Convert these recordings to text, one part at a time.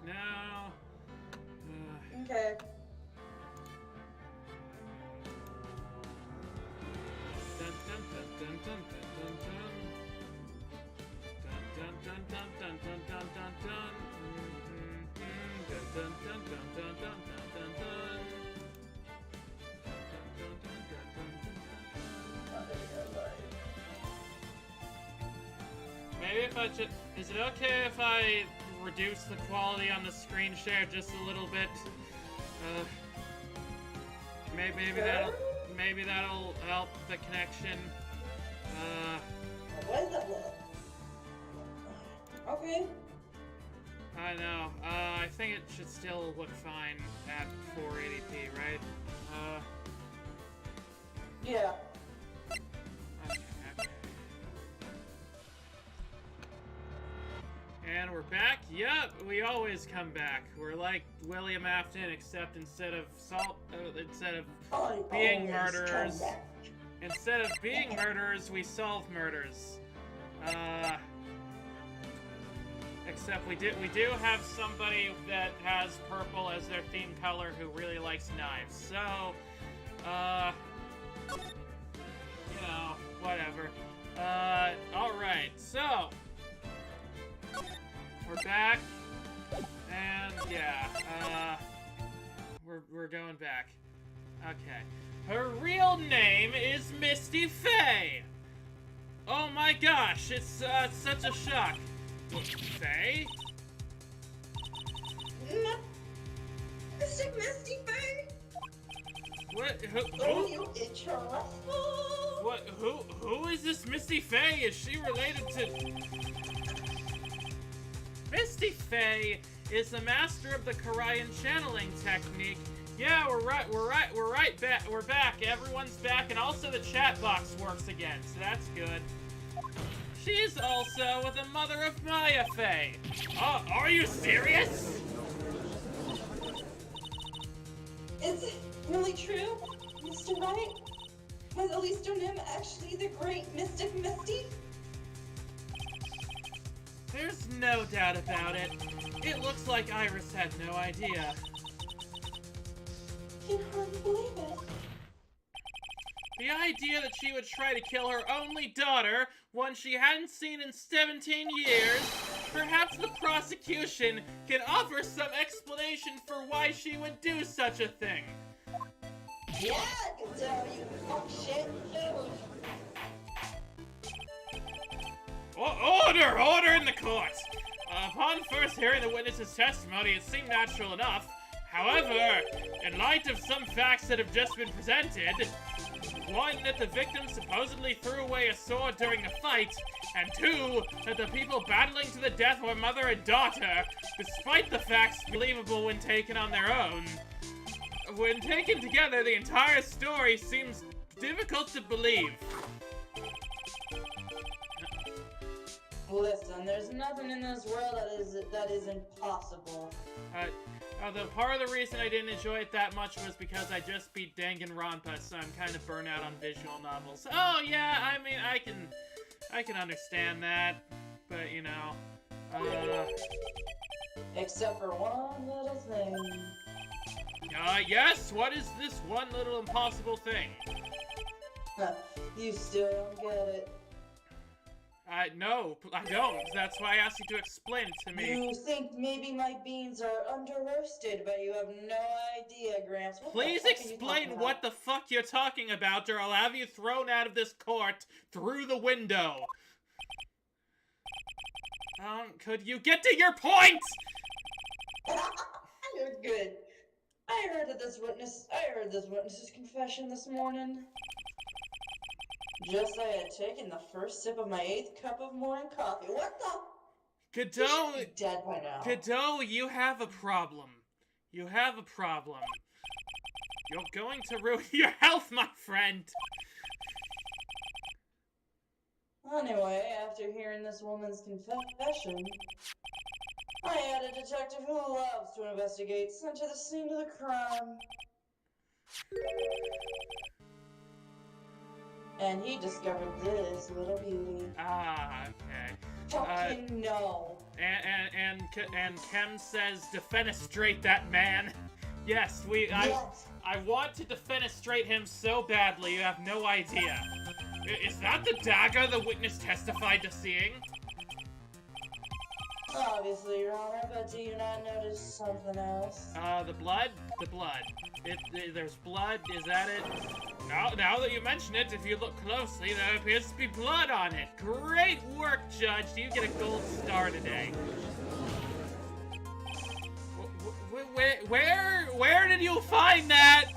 now. Okay. Dun dun dun dun dun dun dun. Dun dun dun dun dun dun dun dun. Dun dun dun dun dun dun dun dun. Maybe if I just... Is it okay if I reduce the quality on the screen share just a little bit? Maybe that'll help the connection. What is that look? Okay. I know. I think it should still look fine at 480p, right? Yeah. Okay. And we're back? Yep, we always come back. We're like William Afton, except instead of being murderers, we solve murders. Except we do have somebody that has purple as their theme color who really likes knives. So, you know, whatever. Alright, so we're back, and yeah, we're going back. Okay. Her real name is Misty Faye! Oh my gosh, it's such a shock. Faye? Mr. Misty Faye? What? Oh, you interested? What? Who is this Misty Faye? Is she related to... Misty Faye is the master of the Korean channeling technique. Yeah, we're back. Everyone's back, and also the chat box works again, so that's good. She's also the mother of Maya Faye. Are you serious? Is it really true, Mr. Wright? Was Elise Nim actually the great mystic Misty? There's no doubt about it. It looks like Iris had no idea. I can hardly believe it. The idea that she would try to kill her only daughter, one she hadn't seen in 17 years, perhaps the prosecution can offer some explanation for why she would do such a thing. Yeah, I can tell you. Oh, shit. Order in the court! Upon first hearing the witness's testimony, it seemed natural enough. However, in light of some facts that have just been presented, one, that the victim supposedly threw away a sword during a fight, and two, that the people battling to the death were mother and daughter, despite the facts believable when taken on their own. When taken together, the entire story seems difficult to believe. Listen, there's nothing in this world that is impossible. The part of the reason I didn't enjoy it that much was because I just beat Danganronpa, so I'm kind of burnt out on visual novels. Oh yeah, I mean, I can understand that, but you know, Except for one little thing. Yes, what is this one little impossible thing? You still don't get it. No, I don't. That's why I asked you to explain it to me. You think maybe my beans are under-roasted, but you have no idea, Gramps. Please explain what the fuck you're talking about, or I'll have you thrown out of this court through the window. Could you get to your point? You're good. I heard this witness's confession this morning. Just I had taken the first sip of my 8th cup of morning coffee. What the? Godot, You should be dead by now. Godot, you have a problem. You have a problem. You're going to ruin your health, my friend. Anyway, after hearing this woman's confession, I had a detective who loves to investigate sent to the scene of the crime. And he discovered this little beauty. Ah, okay. Fucking no. And Kem says, defenestrate that man. Yes, I want to defenestrate him so badly, you have no idea. Is that the dagger the witness testified to seeing? Obviously, Your Honor, but do you not notice something else? The blood? The blood. There's blood, is that it? Now that you mention it, if you look closely, there appears to be blood on it. Great work, Judge. You get a gold star today. Where did you find that?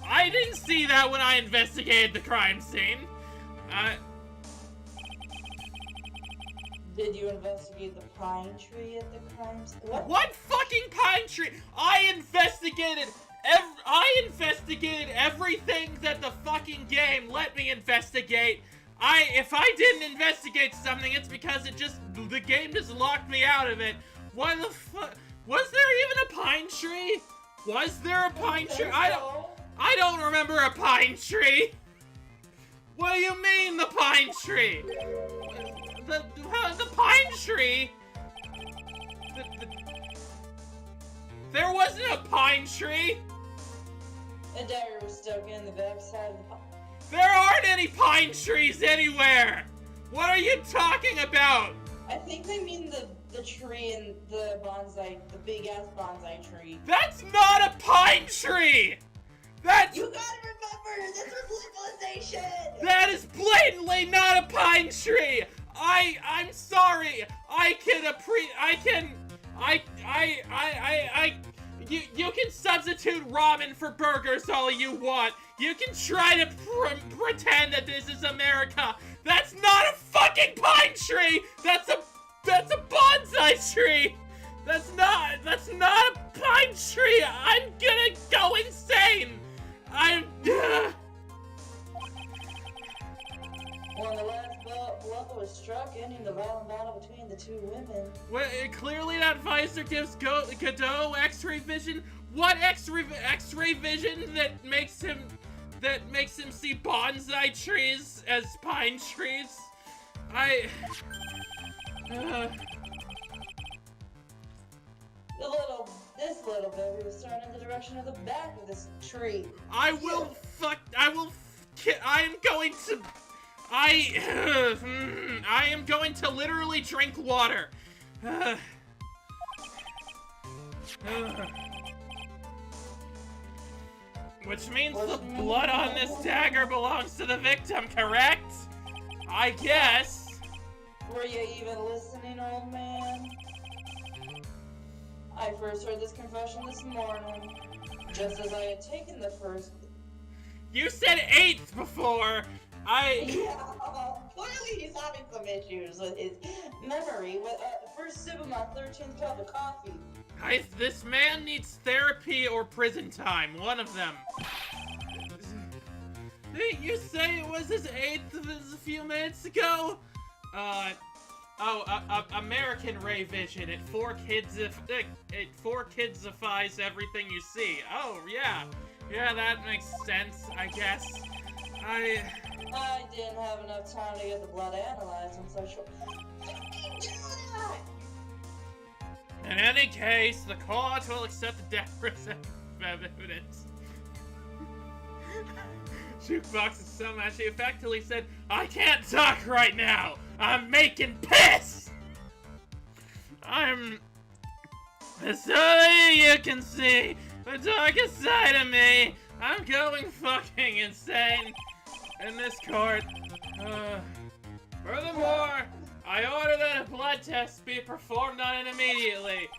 I didn't see that when I investigated the crime scene. Did you investigate the pine tree at the crime scene? What fucking pine tree? I investigated everything that the fucking game let me investigate. If I didn't investigate something, it's because the game just locked me out of it. What the fuck? Was there even a pine tree? Was there a pine tree? I don't remember a pine tree. What do you mean, the pine tree? The pine tree? There wasn't a pine tree. A dagger was stuck in the backside of the pine. There aren't any pine trees anywhere. What are you talking about? I think they mean the tree in the bonsai, the big ass bonsai tree. That's not a pine tree. You gotta remember, this was legalization. That is blatantly not a pine tree. I'm sorry. You can substitute ramen for burgers all you want. You can try to pretend that this is America. That's not a fucking pine tree. That's a bonsai tree. That's not a pine tree. I'm gonna go insane. When the last blow was struck, ending the violent battle between the two women. Well, clearly that visor gives Godot X-ray vision. What X-ray vision that makes him see bonsai trees as pine trees? This little baby was thrown in the direction of the back of this tree. I am going to literally drink water. Which means the blood on this dagger belongs to the victim, correct? I guess. Were you even listening, old man? I first heard this confession this morning, just as I had taken the first... You said 8th before! Yeah, clearly he's having some issues with his memory with first sip of my 13th cup of coffee. This man needs therapy or prison time, one of them. Didn't you say it was his 8th a few minutes ago? American Ray Vision. It 4-kidsifies everything you see. Oh, yeah. Yeah, that makes sense, I guess. I didn't have enough time to get the blood analyzed in such a... In any case, the court will accept the deficit of evidence. Jukebox is so mad she effectively said, I can't talk right now! I'm making piss! So you can see the darkest side of me. I'm going fucking insane in this court. Furthermore, I order that a blood test be performed on it immediately.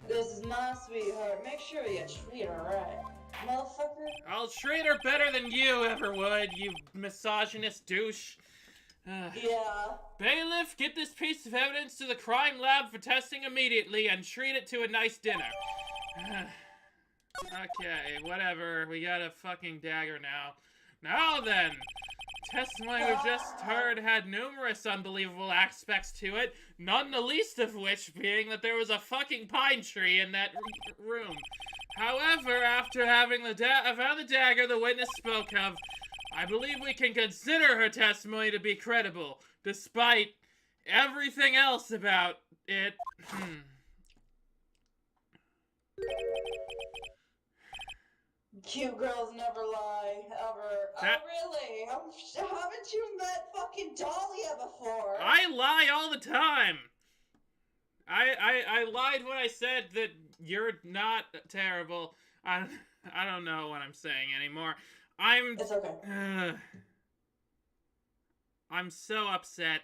This is my sweetheart. Make sure you treat her right. Motherfucker. I'll treat her better than you ever would, you misogynist douche. Yeah. Bailiff, get this piece of evidence to the crime lab for testing immediately and treat it to a nice dinner. Okay, whatever. We got a fucking dagger now. Now then! Testimony we just heard had numerous unbelievable aspects to it, none the least of which being that there was a fucking pine tree in that room. However, after having found the dagger the witness spoke of, I believe we can consider her testimony to be credible, despite everything else about it. Cute girls never lie, ever. Oh, really? Haven't you met fucking Dahlia before? I lie all the time. I lied when I said that you're not terrible. I don't know what I'm saying anymore. It's okay. I'm so upset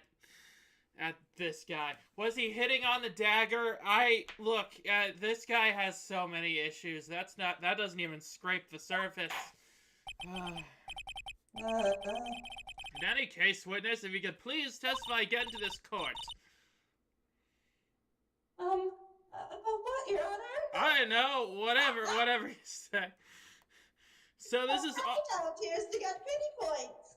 at this guy. Was he hitting on the dagger? Look, this guy has so many issues. That doesn't even scrape the surface. In any case, witness, if you could please testify again to this court. What, Your Honor? I know, whatever you say. So this is... Here's to get pity points.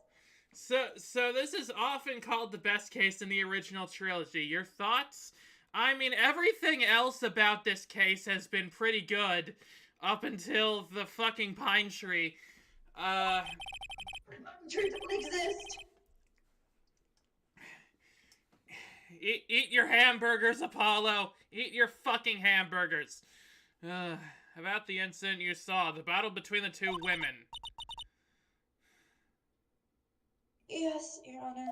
So this is often called the best case in the original trilogy. Your thoughts? I mean, everything else about this case has been pretty good up until the fucking pine tree. Pine tree don't exist. Eat your hamburgers, Apollo. Eat your fucking hamburgers. About the incident you saw, the battle between the two women. Yes, Your Honor.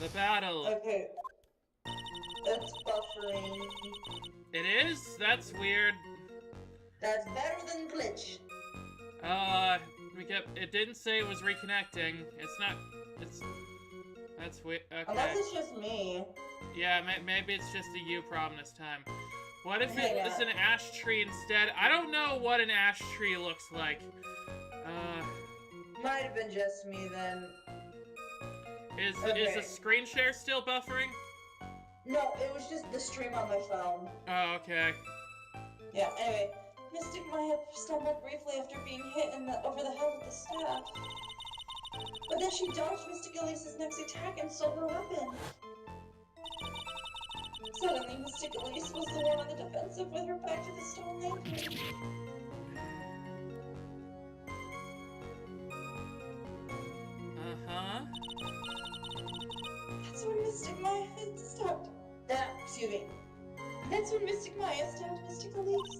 The battle. Okay. That's buffering. It is? That's weird. That's better than glitch. It didn't say it was reconnecting. That's weird. Okay. Unless it's just me. Yeah, maybe it's just a you problem this time. What if it was an ash tree instead? I don't know what an ash tree looks like. Might have been just me then. Is the screen share still buffering? No, it was just the stream on my phone. Oh, okay. Yeah, anyway. Mystic Maya stumbled briefly after being hit over the head with the staff. But then she dodged Mystic Elise's next attack and stole her weapon. Suddenly, Mystic Elise was the one on the defensive with her back to the stone lantern. Uh-huh. That's when Mystic Maya stopped. Excuse me. That's when Mystic Maya stabbed Mystic Elise.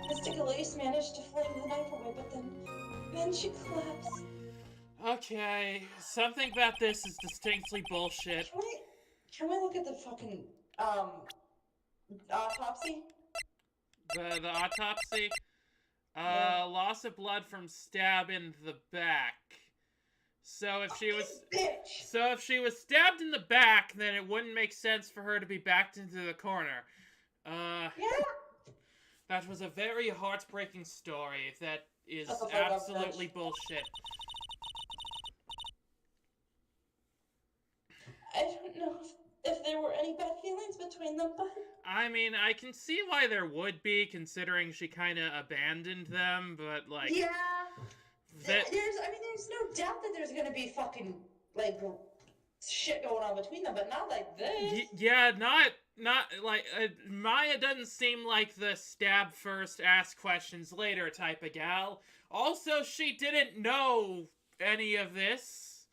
Mystic Elise managed to flame the knife away, but then she collapsed. Okay, something about this is distinctly bullshit. Can we look at the fucking, autopsy? The autopsy? Yeah. Loss of blood from stab in the back. So if she was stabbed in the back, then it wouldn't make sense for her to be backed into the corner. Yeah. That was a very heartbreaking story. That is absolutely bullshit. I don't know if there were any bad feelings between them, but... I mean, I can see why there would be, considering she kind of abandoned them, but, like... Yeah. There's no doubt that there's gonna be fucking, like, shit going on between them, but not like this. Yeah, not like, Maya doesn't seem like the stab first, ask questions later type of gal. Also, she didn't know any of this,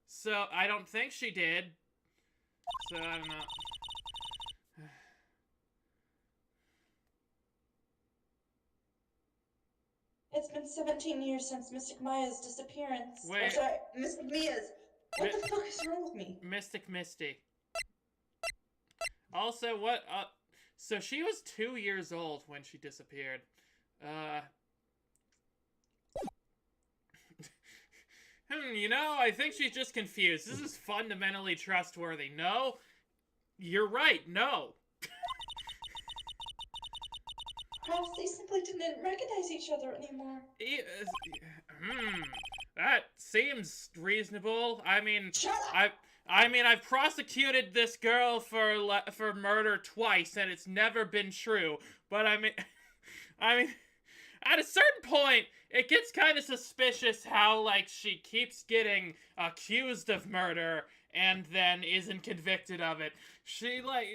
so I don't think she did. So, I don't know. It's been 17 years since Mystic Maya's disappearance. Wait. I'm sorry, Mystic Mia's. What the fuck is wrong with me? Mystic Misty. Also, so she was 2 years old when she disappeared. You know, I think she's just confused. This is fundamentally trustworthy. No? You're right, no. Perhaps they simply didn't recognize each other anymore. That seems reasonable. I mean, Shut up! I've prosecuted this girl for murder twice, and it's never been true. But I mean, at a certain point, it gets kind of suspicious how, like, she keeps getting accused of murder and then isn't convicted of it. She, like,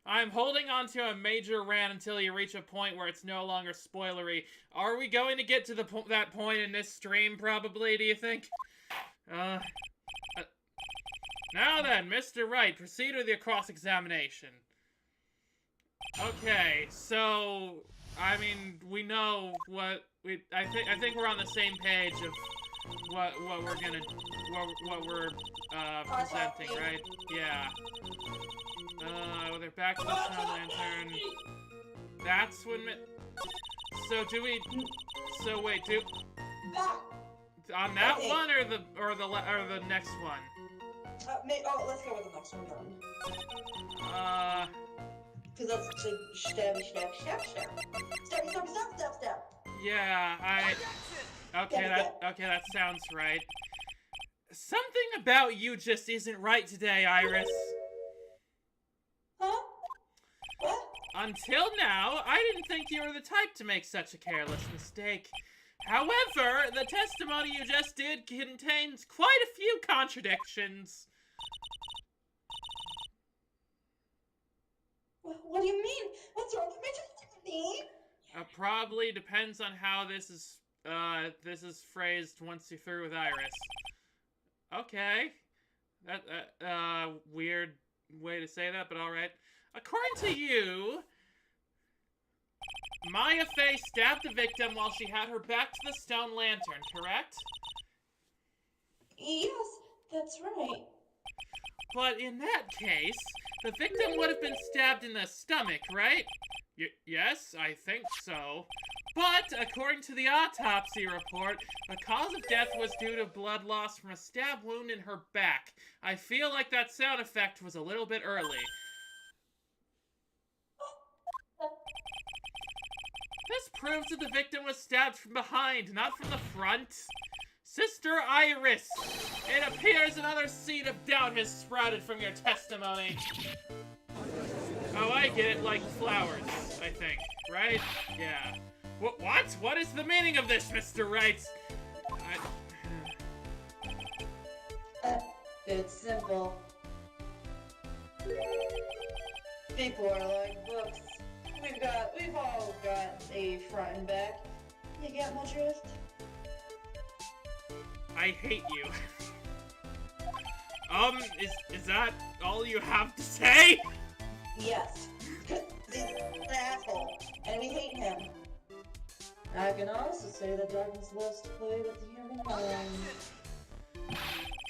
I'm holding on to a major rant until you reach a point where it's no longer spoilery. Are we going to get to that point in this stream, probably, do you think? Now then, Mr. Wright, proceed with your cross-examination. Okay, so, I mean, we know what I think we're on the same page of what we're presenting, right? Yeah. They're back to the snow lantern. That's when so wait, on that one or the next one? Let's go with the next one then. Cause that's like stab. Yeah, okay, that sounds right. Something about you just isn't right today, Iris. Huh? What? Until now, I didn't think you were the type to make such a careless mistake. However, the testimony you just did contains quite a few contradictions. What do you mean? What's wrong with my testimony? Probably depends on how this is phrased once you're through with Iris. Okay. That, weird way to say that, but alright. According to you, Maya Fey stabbed the victim while she had her back to the stone lantern, correct? Yes, that's right. But in that case, the victim would have been stabbed in the stomach, right? Yes, I think so. But, according to the autopsy report, the cause of death was due to blood loss from a stab wound in her back. I feel like that sound effect was a little bit early. This proves that the victim was stabbed from behind, not from the front. Sister Iris, it appears another seed of doubt has sprouted from your testimony. Oh, I get it, like flowers, I think, right? Yeah. What? What is the meaning of this, Mr. Wright? It's simple. People are like books. We've all got a front and back. You get my drift? I hate you. Is that all you have to say? Yes. He's an asshole, and we hate him. I can also say that darkness loves to play with the human mind.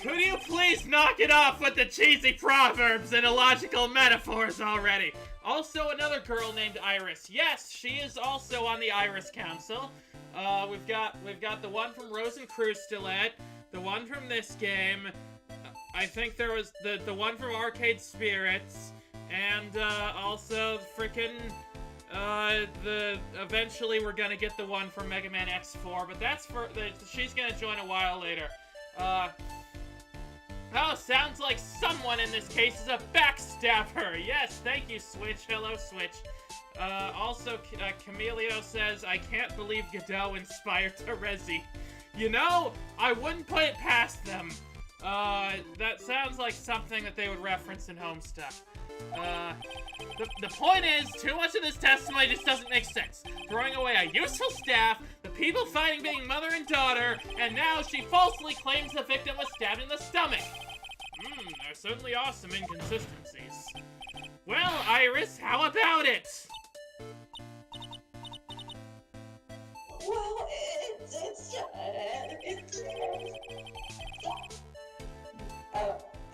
Could you please knock it off with the cheesy proverbs and illogical metaphors already? Also, another girl named Iris. Yes, she is also on the Iris Council. We've got the one from Rosencrustillet, the one from this game. I think there was the one from Arcade Spirits, and also frickin' eventually we're gonna get the one from Mega Man X4, but that's she's gonna join a while later. Oh, sounds like someone in this case is a backstabber. Yes, thank you, Switch. Hello, Switch. Also, Camilio says, I can't believe Godot inspired Terezi. You know, I wouldn't put it past them. That sounds like something that they would reference in Homestuck. The point is, too much of this testimony just doesn't make sense. Throwing away a useful staff, the people fighting being mother and daughter, and now she falsely claims the victim was stabbed in the stomach. There certainly are some inconsistencies. Well, Iris, how about it? Well,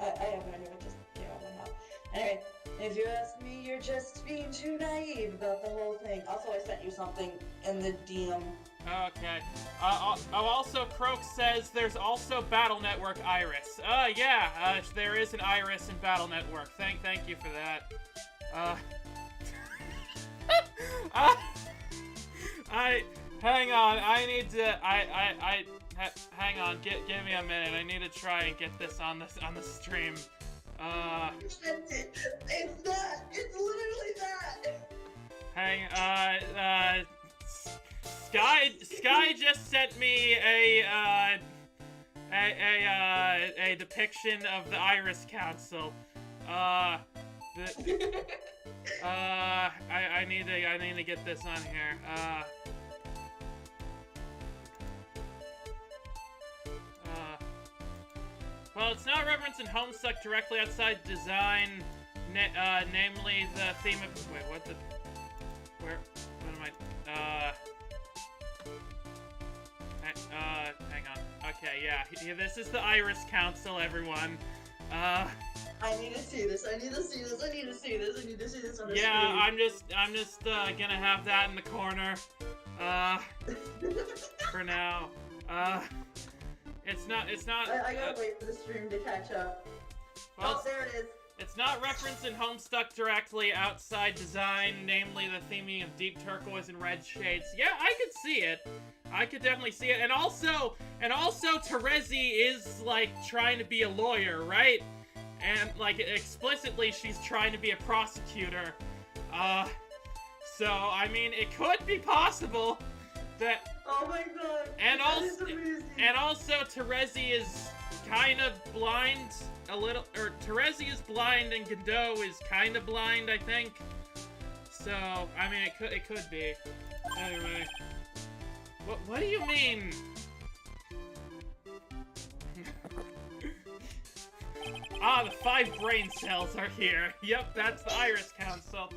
I have no idea what just came out of my mouth. Anyway, if you ask me, you're just being too naive about the whole thing. Also, I sent you something in the DM. Okay. Also, Croak says there's also Battle Network Iris. Yeah, there is an Iris in Battle Network. Thank you for that. Hang on, I need to, hang on, give me a minute. I need to try and get this on the stream. It's that! It's literally that! Sky just sent me a depiction of the Iris Council. I need to get this on here. Well, it's not referencing Homestuck directly outside design, namely the theme of. Wait, what the? Where? What am I? Hang on. Okay, yeah. This is the Iris Council, everyone. I need to see this. I need to see this. I need to see this. I need to see this on the screen. I'm just gonna have that in the corner. For now. It's not. I gotta wait for the stream to catch up. Well, oh, there it is. It's not referencing Homestuck directly outside design, namely the theming of deep turquoise and red shades. Yeah, I could see it. I could definitely see it. And also Terezi is, like, trying to be a lawyer, right? And, like, explicitly she's trying to be a prosecutor. So, I mean, it could be possible that... Oh my god, and also Terezi is kind of blind a little, or Terezi is blind and Godot is kind of blind, I think. So, I mean, it could be. Anyway. What do you mean? The 5 brain cells are here. Yep, that's the Iris Council.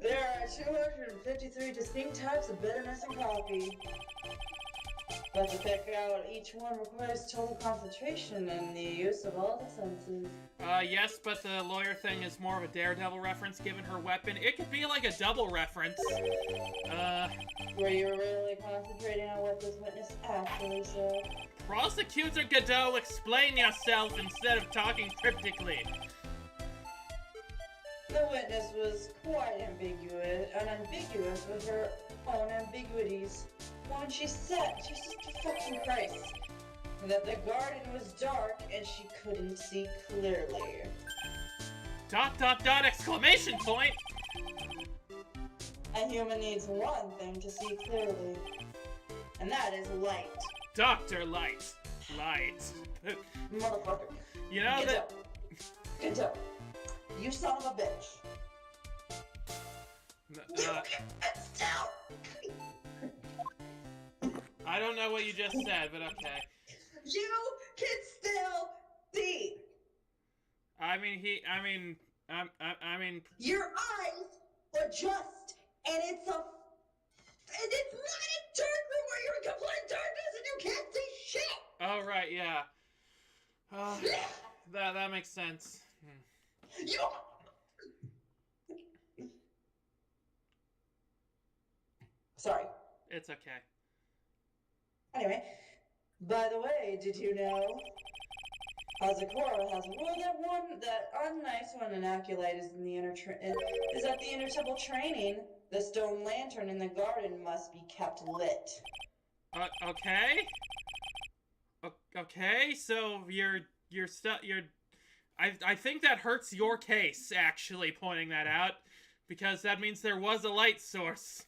There are 253 distinct types of bitterness in coffee. But to pick out each one requires total concentration and the use of all the senses. Yes, but the lawyer thing is more of a Daredevil reference given her weapon. It could be like a double reference. Were you really concentrating on what this witness actually said? Prosecutor Godot, explain yourself instead of talking cryptically. The witness was quite unambiguous with her own ambiguities. When she said, Jesus fucking Christ, that the garden was dark and she couldn't see clearly. ... exclamation point! A human needs one thing to see clearly, and that is light. Dr. Light. Light. Motherfucker. You know that... Good job. You son of a bitch. I don't know what you just said, but okay. You can still see. I mean, your eyes are just, and it's not a dark room where you're in complete darkness and you can't see shit. Oh right, yeah. That makes sense. Sorry. It's okay. Anyway, by the way, did you know Hazakura has ruled that unnice one in Aculite is in the is at the inner temple training. The stone lantern in the garden must be kept lit. Okay. Okay, so I think that hurts your case, actually, pointing that out, because that means there was a light source.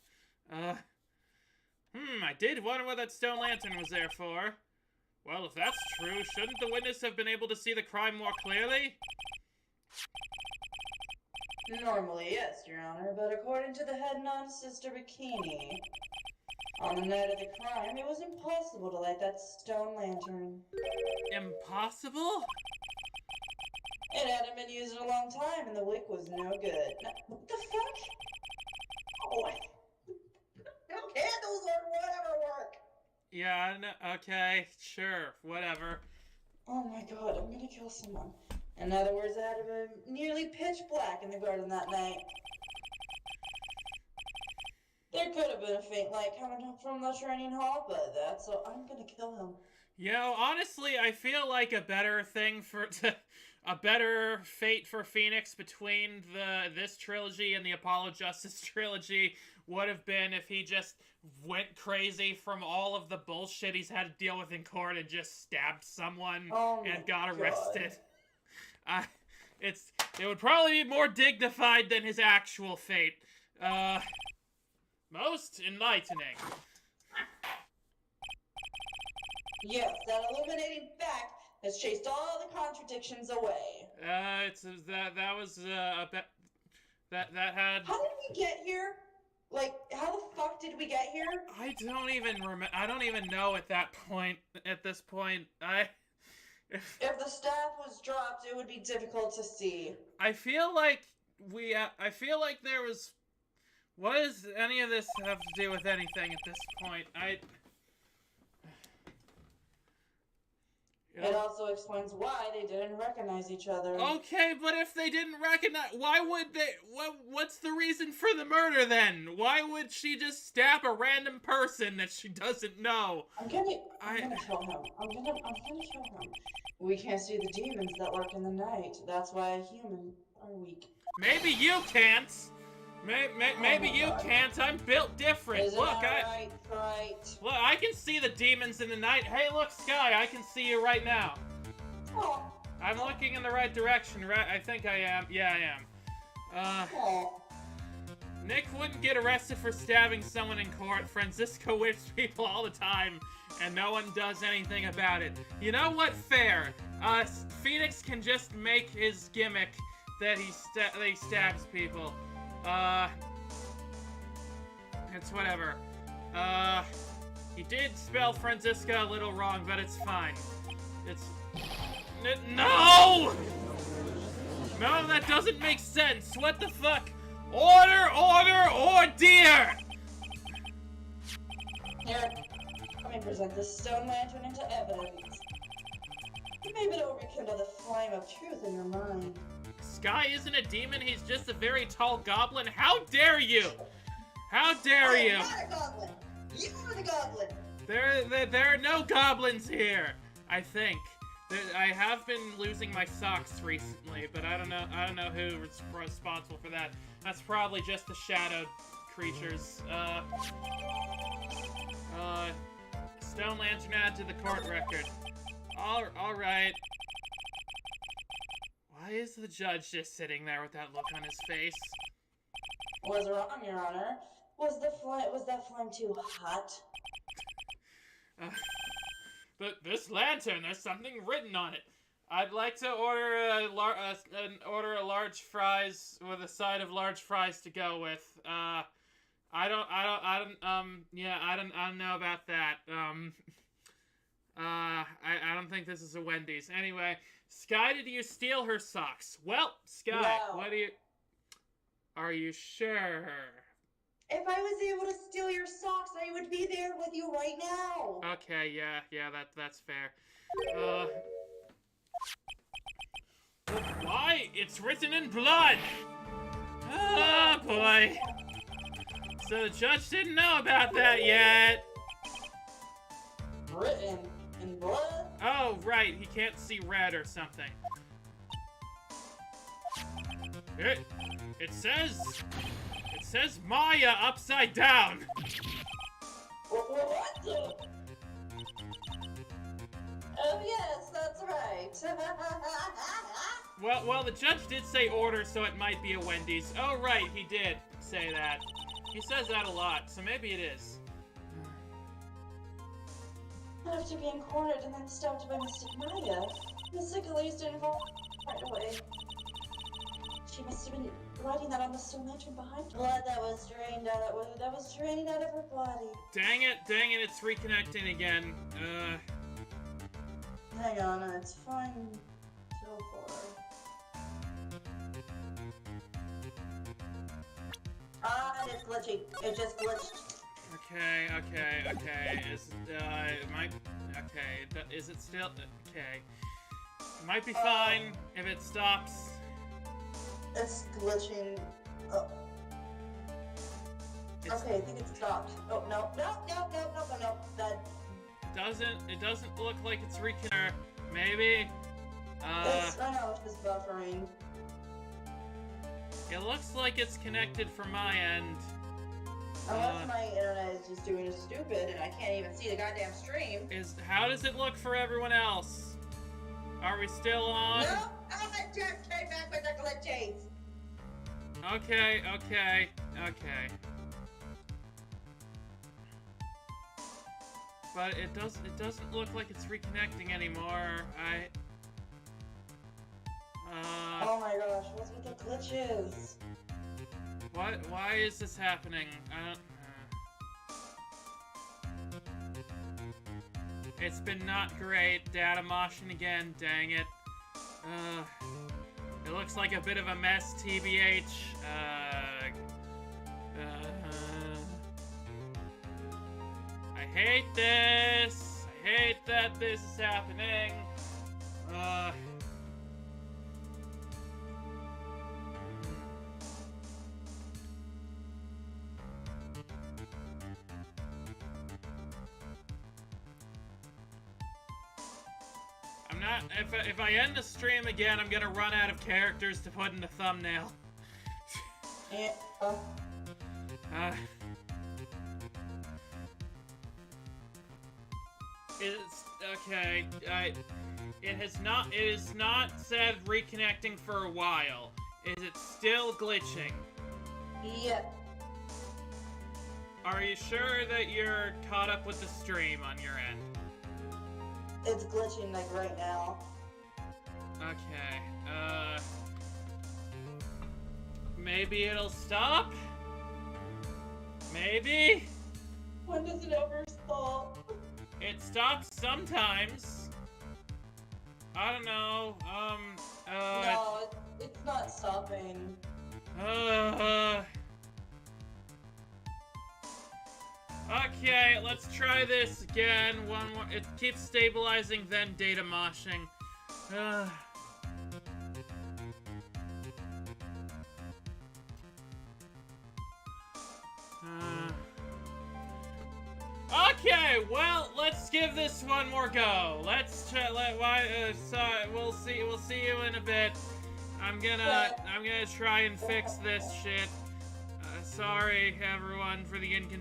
I did wonder what that stone lantern was there for. Well, if that's true, shouldn't the witness have been able to see the crime more clearly? Normally, yes, Your Honor, but according to the head nun, Sister Bikini, on the night of the crime, it was impossible to light that stone lantern. Impossible? It hadn't been used in a long time, and the wick was no good. What the fuck? Oh, no candles or whatever work. Yeah, no, okay, sure, whatever. Oh my god, I'm gonna kill someone. In other words, it had been nearly pitch black in the garden that night. There could have been a faint light coming from the training hall, but that's all. I'm gonna kill him. You know, honestly, I feel like a better thing a better fate for Phoenix between this trilogy and the Apollo Justice trilogy would have been if he just went crazy from all of the bullshit he's had to deal with in court and just stabbed someone and got arrested. It would probably be more dignified than his actual fate. Most enlightening. Yes, that illuminating fact has chased all the contradictions away. That was a bit that had. How did we get here? Like, how the fuck did we get here? I don't even remember. I don't even know at that point. At this point, If the staff was dropped, it would be difficult to see. I feel like I feel like there was. What does any of this have to do with anything at this point? It also explains why they didn't recognize each other. Okay, but if they didn't recognize, why would they? What's the reason for the murder then? Why would she just stab a random person that she doesn't know? I'm gonna kill him. I'm gonna kill him. We can't see the demons that lurk in the night. That's why humans are weak. Maybe you can't. Maybe you can't. I'm built different. Look, right. Look, I can see the demons in the night. Hey, look, Sky, I can see you right now. Oh. I'm looking in the right direction, right? I think I am. Yeah, I am. Nick wouldn't get arrested for stabbing someone in court. Francisco whips people all the time, and no one does anything about it. You know what? Fair. Phoenix can just make his gimmick that he stabs people. It's whatever. He did spell Francisca a little wrong, but it's fine. No! No, that doesn't make sense. What the fuck? Order, dear! Here, let me present this stone lantern into evidence. Maybe it will rekindle the flame of truth in your mind. Sky isn't a demon, he's just a very tall goblin. How dare you? How dare you? I'm not a goblin! You are the goblin! There are no goblins here, I think. I have been losing my socks recently, but I don't know who's responsible for that. That's probably just the shadowed creatures. Stone lantern add to the court record. Alright. Why is the judge just sitting there with that look on his face? Was wrong, Your Honor. Was that flame too hot? But this lantern, there's something written on it. I'd like to order a large fries with a side of large fries to go with. I don't know about that. I don't think this is a Wendy's. Anyway, Sky, did you steal her socks? Well, Sky, no. Are you sure? If I was able to steal your socks, I would be there with you right now. Okay, yeah, that's fair. Why? It's written in blood! Oh, boy. So the judge didn't know about that yet. Written in blood? Oh, right, he can't see red or something. It says Maya upside down. What the? Oh yes, that's right. Well, the judge did say order, so it might be a Wendy's. Oh, right, he did say that. He says that a lot, so maybe it is. After being cornered and then stopped by Mystic Maya, Mystic Elise didn't fall right away. She must have been writing that on the stone lantern behind her. Blood that was drained out of her body. Dang it, it's reconnecting again. Hang on, it's fine so far. It's glitchy. It just glitched. Okay. Is it still? Okay. It might be fine if it stops. It's glitching. Oh. Okay, I think it stopped. Oh, no. It doesn't look like it's reconnecting. Maybe. I know, it's just buffering. It looks like it's connected from my end. Unless my internet is just doing stupid and I can't even see the goddamn stream. How does it look for everyone else? Are we still on? No, I just came back with the glitches. Okay. but it doesn't look like it's reconnecting anymore. Oh my gosh, what's with the glitches? Why is this happening? I don't... It's been not great. Data motion again, dang it. It looks like a bit of a mess, TBH. I hate this. I hate that this is happening. I'm not. If I end the stream again, I'm gonna run out of characters to put in the thumbnail. Yeah. It's okay. It is not said reconnecting for a while. Is it still glitching? Yep. Are you sure that you're caught up with the stream on your end? It's glitching like right now. Okay. Maybe it'll stop? Maybe? When does it ever stop? It stops sometimes. I don't know. No, it's not stopping. Okay, let's try this again. One more. It keeps stabilizing, then data moshing. Okay, well, let's give this one more go. Let's try. We'll see. We'll see you in a bit. I'm gonna try and fix this shit. Sorry, everyone, for the inconvenience.